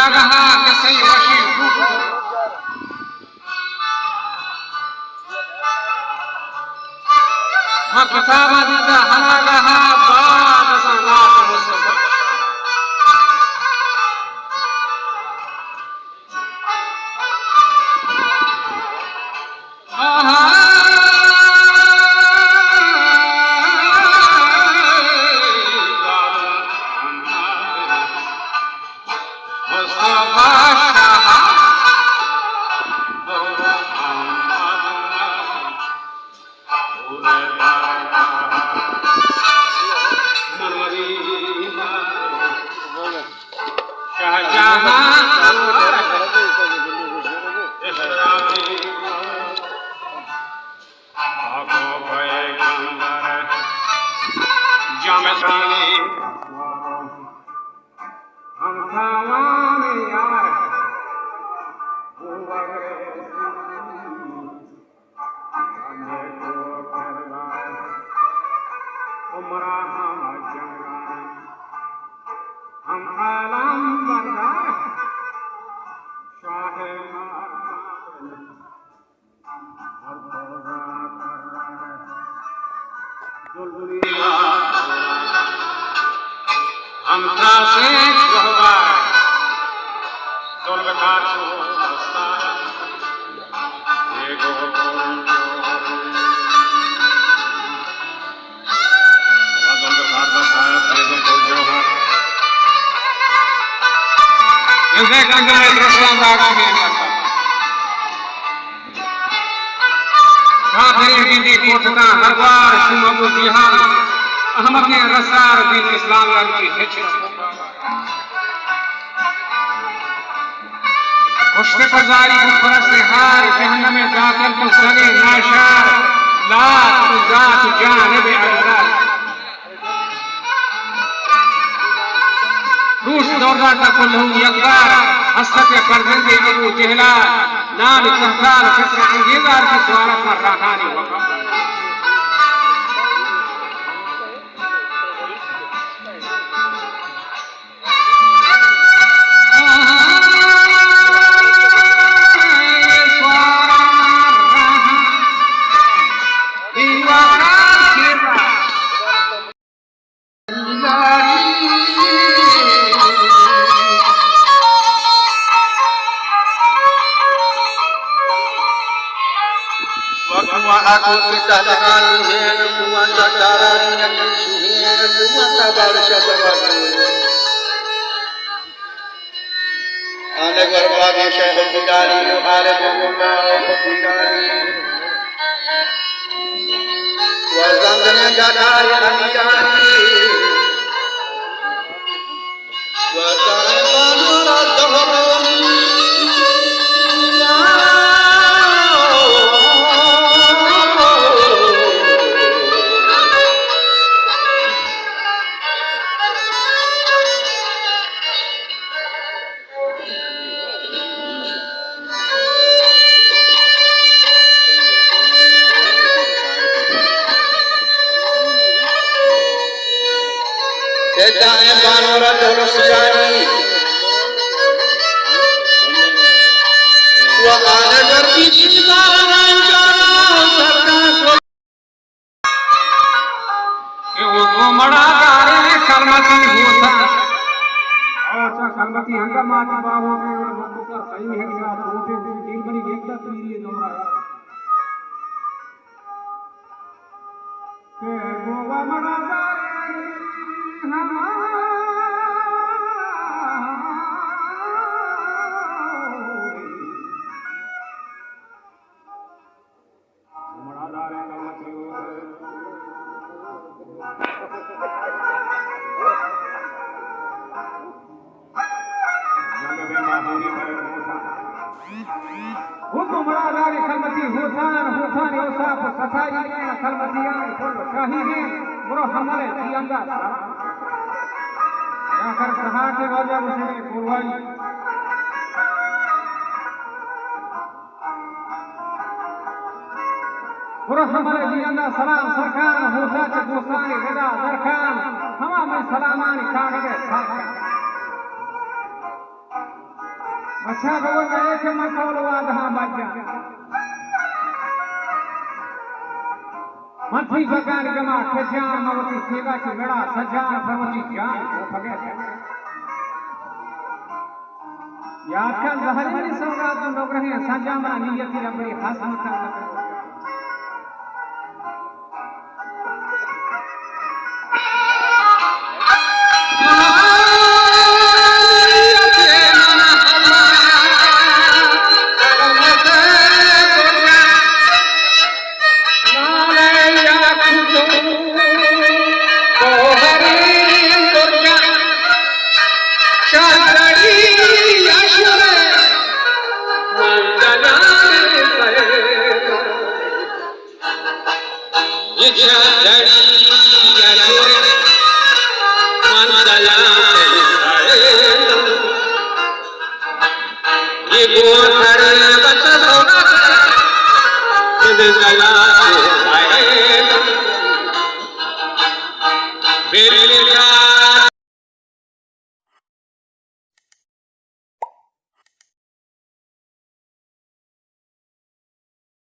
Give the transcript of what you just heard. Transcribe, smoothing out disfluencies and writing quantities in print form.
जागहा के सही वशी हाँ किताबा दीता हनागहा बाद सनात मुस्तफा अहमद ने रसार दिन इस्लाम की खुशके पजारी परस्त हार जहन्नम में दाखिल तो सगे नाशार लात जात जानब अगदार रूस दौरा का कुल्लू यकबार हसरत फरजंद अबू जहला नाम कहकार फिक्र अंगीजार की स्वारत में राहानी वक़्त aku kitakan hen kuwanta daran yang suhen kuwanta barsha baru ane garbage shehul bidari hale gumma bidari wazandane gadari anidari wazane banura dhamani Ketane banora terus jari, wa ane garbi sibaran jana sarka के वो गोमड़ा गारे कर्मती होता अच्छा कर्मती हंगा मात बाबू में और बंदू का सही है कि आप रोटे दिन बनी देखता पीरिए दोरा के गोमड़ा गारे हमारे जिंदा सलाम सरकार होता च दोस्तानी गदा दरखान हम में सलामानी कागज अच्छा गो नए के मखौल वाधा बजा मथी भगवान गमा खेजान मवती खेगा की मेड़ा सजान भगवती जान वो भगे याद कर जहर बनी सौगात में लोग रहे सजाना नियति रबरी हसन का Billy